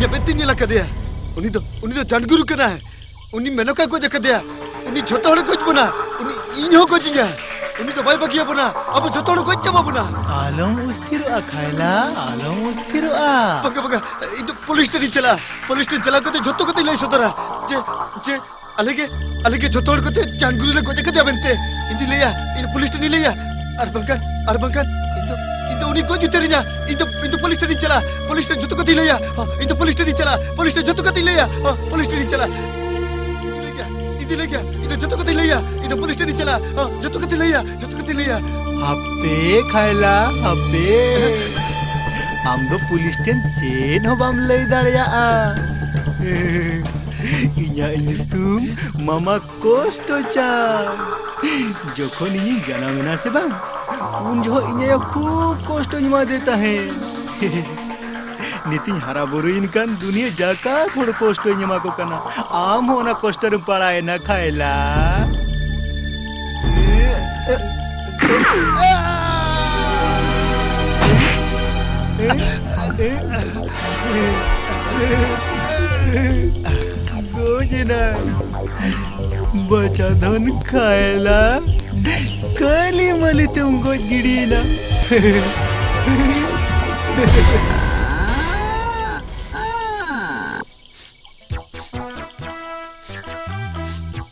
Inya betin nyala kadea. Uni do Jaan guru kana hai. Uni menoka ko jakadea. Uni jhota hole ko bana. Uni inho ko jinya. Uni do bai bagia bana. Abo jhota hole ko jama bana. Alam usthiro a khaila. Alam usthiro a. Baga. Itu police station chala. Police station chala ko te jhota ko tilai sotara. Je Alege jhota hole ko te Jaan guru le ko jakadea bente. Indi leya. Ini police station leya. Arbangkan. Itu uni ko juterinya. Itu police station chala. Police station jhota ko tilaya. Itu police station chala. Police station jhota ko tilaya. Police station chala. Itu jhota ko tilaya. Itu police station chala. Jhota ko tilaya. Happe khaila happe. Am do police station chain ho bam lay dareya a. Inya nyutum Mama Kosto Chan. Jokhon ini janamena se bang. उन जो इन्हें खूब कष्ट इमा देता है नितिन हरा बुरुइन कान दुनिया जाका थोड़ा कष्ट इमा को करना आम होना कष्ट रे पड़ाए ना खाएला दो जना बचा धन खाएला कली मली तुमको गिड़ी ना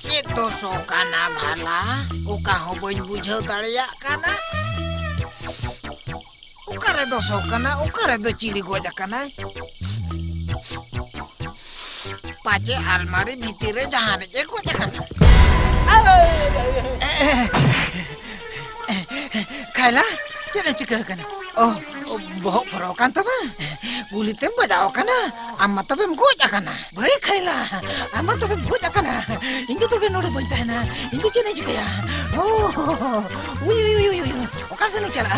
चेतो सो काना भाला ओका हो बन बुझो तड़िया काना ओकरे दो सो काना ओकरे दो चिली गोजा काना पाचे अलमारी भीतरे जहाने जे गोजा काना खाइला चले चिका काना oh बहुत फरोकान तबा गुली तेम बजाओ काना अम्मा तबे गोजा काना भाई खाइला अम्मा तबे गोजा काना इंदु तबे नोड़े बनता है ना इंदु चने चिका oh uy ओकासे नहीं चला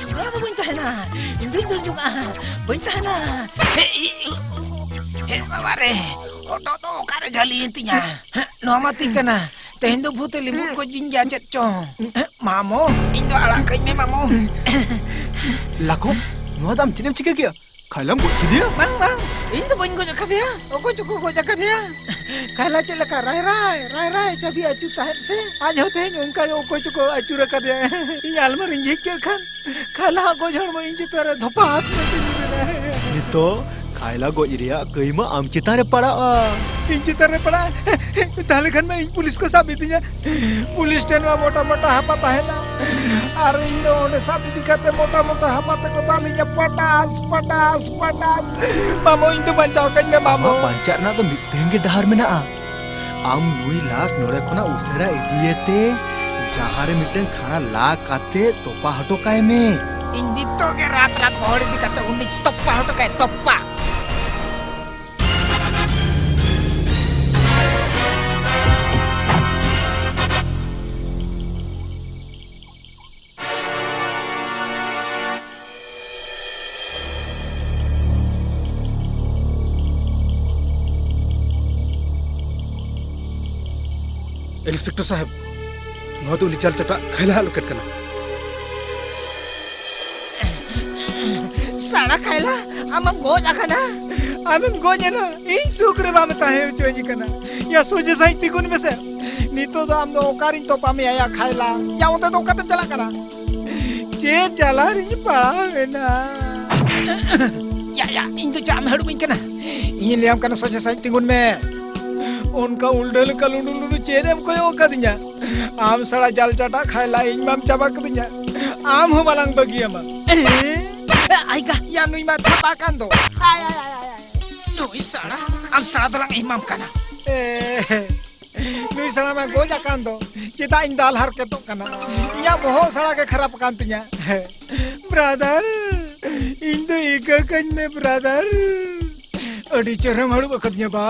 इंदु तो बनता है ना इंदु juga बनता है ना हे बाबा रे ओटो तो ओकारे जली इंतिnya no mati kana Tendo bute limut ko jinja cet chong. Mamo, indo ala kay me mamo. Lako, no adam chinem chike kya? Khailam ko kidia? Bang, indo boin ko jakadia. Oko chuko ko jakadia. Khaila chela ka rai chabi achu tahet se. Aaj hote unka oko chuko achu rakadia. I almar inji ke khan. Khaila ko jhor mo inji tare dhapas me. Nito खाइला गोजरिया कई में आम चितारे पड़ा इन चितारे पड़ा ताले खन में इन police को साबित दिया पुलिस स्टेशन में मोटा हापाता है ना अरे इन लोगों साबित दिखाते मोटा हापाता को ताले या पटास मामो इन तो बचाओ कहीं मामो बचा ना तो मिटेंगे डहार में ना आम नुई लाश नोड़े को ना उसरा इदिये ते जहारे मिटें खाना ला काते तोपा हटो काय में इन दितो के रात घोड़े दिखाते उन्नी तोपा हटो काय तोपा इंस्पेक्टर साहब नौ तो चल चटा खैला लोकेट करना साड़ा खैला आमम गोज आखना आमम गोज है ना इन सुकरे बाम ताहे चोजी करना या सोजे साई तिकुन में से नीतो तो आम दो ओकारिन तो पामे आया खैला या उते तो कत चला करा चे चला री पड़ा है ना या इन तो जाम हड़ू बिन करना इन ले हम करना सोजे साई तिकुन में उनका उल्डल कलुंडुलु चेरेम को यो कदिnya आम सड़ा जाल चाटा खाइला इन माम चाबा कदिnya आम हो मालांग बगी अमा आइगा या नुई मा थापा कांदो आय नुई सड़ा आम सड़ा दलांग इमाम काना नुई सड़ा मा गोजा कांदो चेता इन दाल हर के तो काना या बहुत सड़ा के खराब कांतिnya ब्रदर इन तो एक कन में ब्रदर अडी चरम हड़ू बकदिnya बा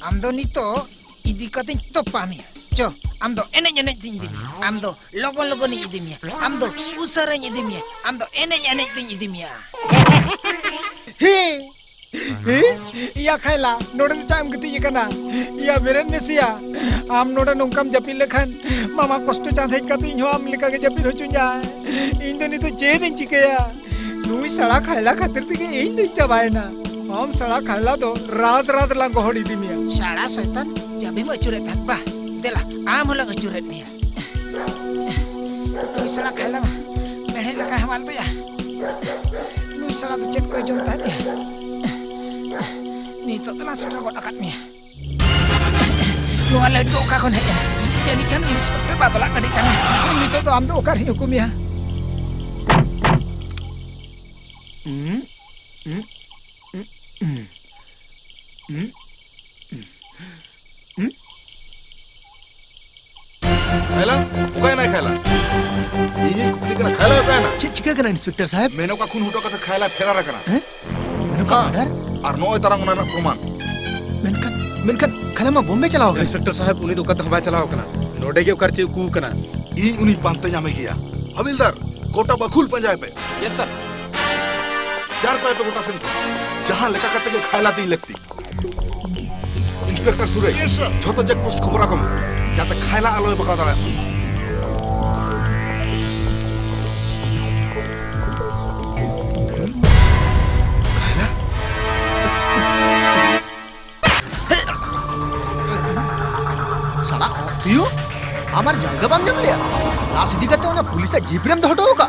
Amdo nito idikatin topamia. Cho, amdo enenya idimia. Amdo logo ni idimia. Amdo usara ni idimia. Amdo enenya idimia. Iya khaila noda cham giti kana. Iya beren mesia. Am noda nongkam japil lekhan. Mama kosto cha thai kati ho am leka ke japil ho chunya. Indo nito je ning chikeya. नुई सड़ा खायला खातिर तिगे इन दिन चबायना हम सड़ा खायला दो रात रात ला गोहड़ी दी मिया सड़ा शैतान जब भी मचुरे था बा देला आम होला गचुरे मिया नुई सड़ा खायला मेढ़े लगा हमाल तो या नुई सड़ा तो चेत कोई जमता है नी तो तना सटर गोट अकत मिया नुआ लड़को का कोन है jadi kan inspektur babala kadi kan नी तो हम तो ओकर ही हुकुम या खायला उकाय नाही खायला ये कुपली कना खायला उकाय ना चिका कना इंस्पेक्टर साहब मेनो का खून हुटो का खायला फेरा रखना मेनू का ऑर्डर और नो तरंग ना प्रमाण मेनकन खाना मा बॉम्बे चलाओ इंस्पेक्टर साहब उनी तो कत हवा चलाओ कना नोडे के खर्चे कू कना इन उनी पांते जामे किया हविलदार कोटा बखुल पंजाय पे यस सर 4 पे कोटा से जहां लेका कते के खायला ती लगती इंस्पेक्टर सुरेश छोटा जग पोस्ट खबरा कम जाते खायला आलोय बका दाला क्यों हमार जगह बाम जम लिया लास्ट दिखते हो ना पुलिस जीप रेम हटो का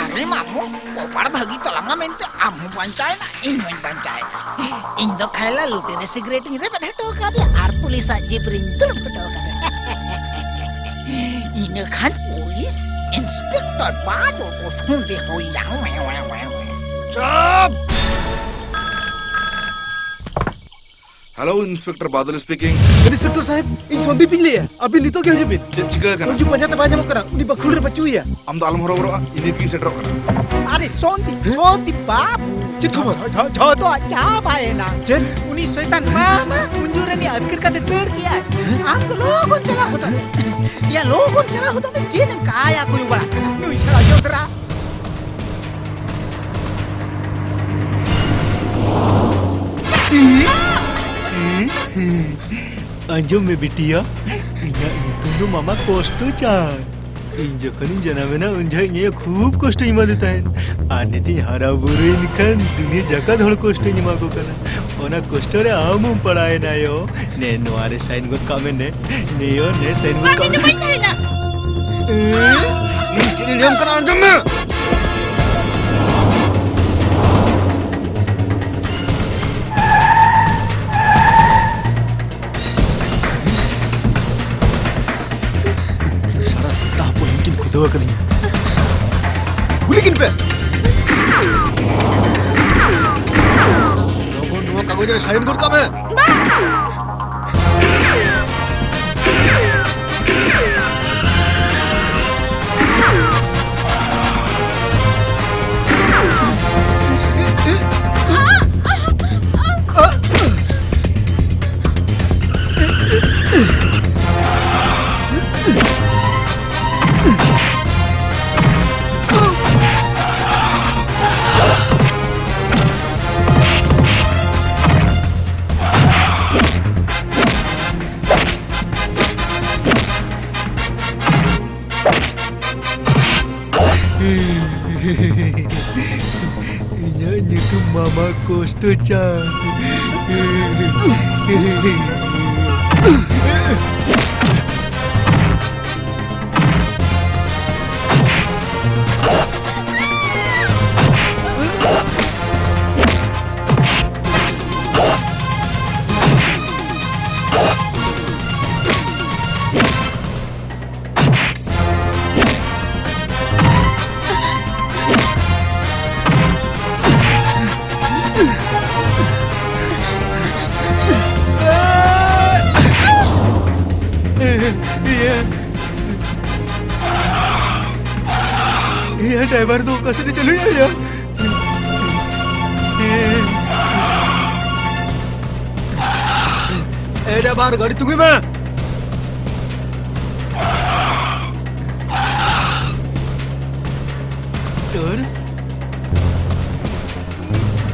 अरे मामू कोपाड़ भागी तलंगा मेंते आमू पंचाय ना इन पंचाय इन दो खायला लूटे रे सिगरेट रे हटो का दे आर पुलिस जीप रिंग दुर हटो का इन खान पुलिस इंस्पेक्टर बादल को सुन दे हो याओ चुप हेलो इंस्पेक्टर बादल स्पीकिंग इंस्पेक्टर साहब इन सोंदी पिन लिया अभी नितो के हजबिन चिका कना उजु पंजाते बाजा मकरा उनी बखुल रे बच्चू या हम तो अलमरो बरो इनित की सेटर कना अरे सोंदी बाबू चित खबर जो तो अच्छा पाए ना चल उनी शैतान मामा उंजूरे ने अदकर का तोड़ किया हम तो लोगों चला होता या लोगों चला होता में जेन काया कोई बड़ा था नुई सड़ा जोतरा अंजो में बिटिया इया नितुंदो मामा कोस्टो चान इन जखनी जनावेना उंजा इया खूब कोस्ट इमा देता है आने ती हरा बुरे इनकन दुनिया जका धड़ कोस्ट इमा को कना ओना कोस्ट रे आम पड़ाए ना यो ने नोआरे साइन गो कामे ने यो ने साइन गो कामे ने पैसा है ना चिनी नियम कना अंजो में दवा कर बुलेटिन पे लोगों नो कागज रे साइन कर काम है Mama Costo Chan. ड्राइवर तो कसने चलो या एडा बाहर गाड़ी तुम्हें मैं तर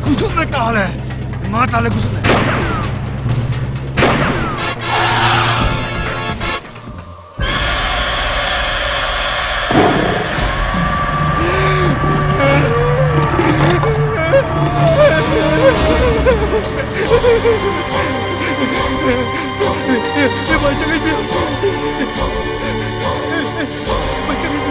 कुछ में ताल है मां ताले कुछ में baca ini. Baca ini.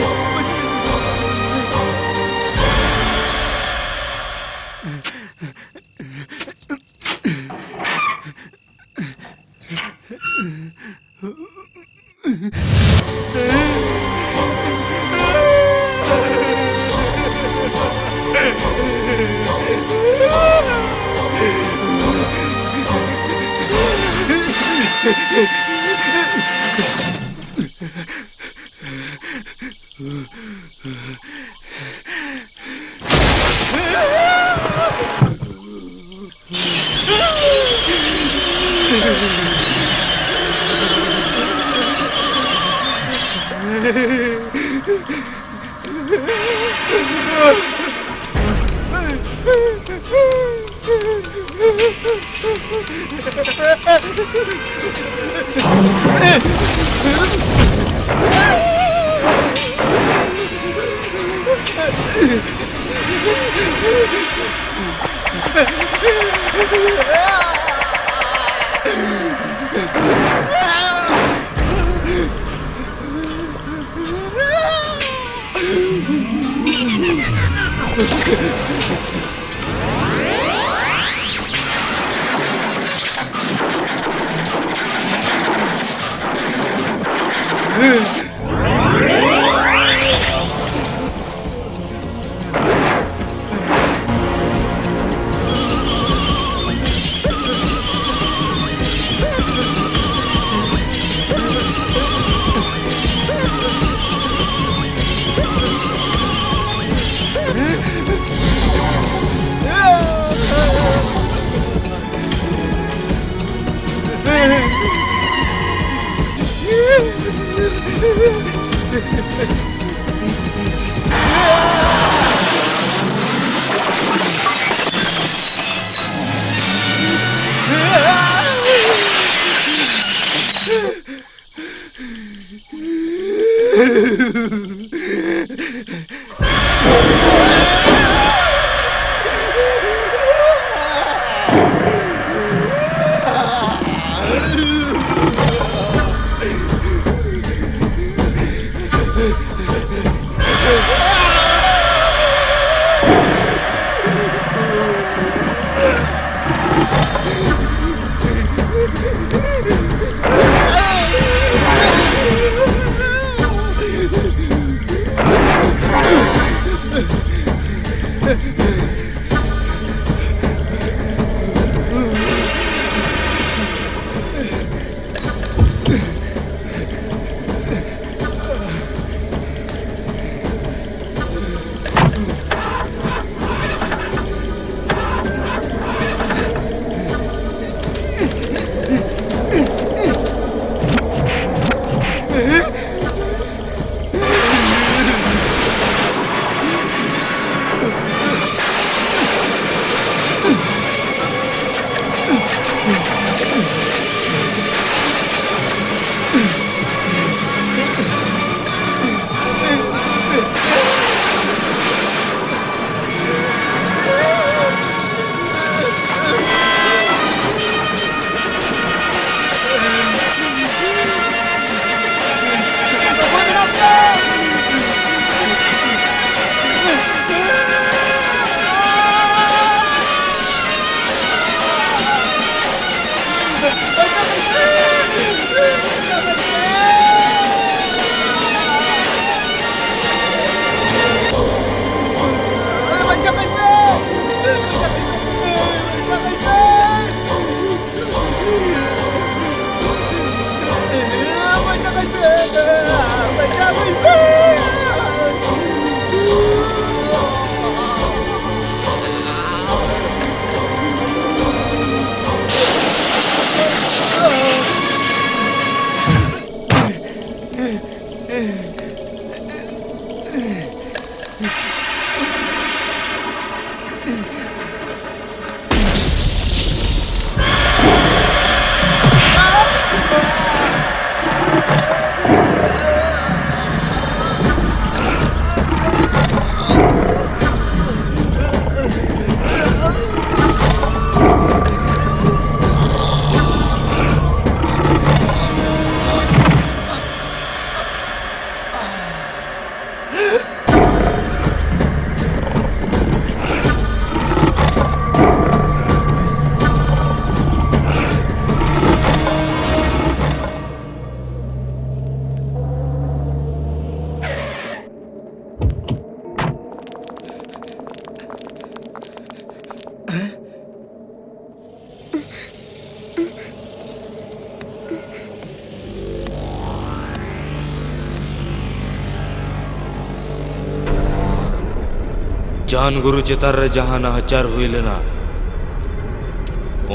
जान गुरु चेतार रे जहां नाहचार हुई लेना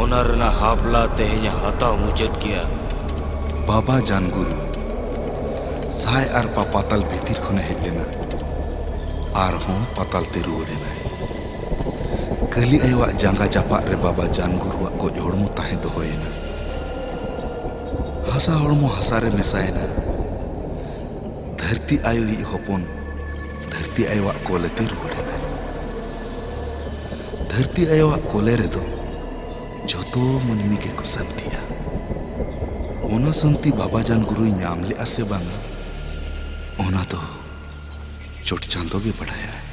ओना रना हापला तेहें हाथा मुचत किया बाबा जान गुरु साय आर पाताल भीतर खने हेज लेना आर हों पाताल ते रुवाड़ेना कली आयवा जांगा जापा रे बाबा जान गुरुआ गोज हड़मो ताहे दोहोयेना हसा हड़मो हसा रे मेसायना धरती आयो ही हपन धरती आयवा कोलेते रुवाड़ेना धरती आयवा कोले रे दो जोतो मनमी के को शांतिया ओना शांति बाबा जान गुरु नाम ले आसे बांगा ओना तो चोट चांदो के बढ़ाया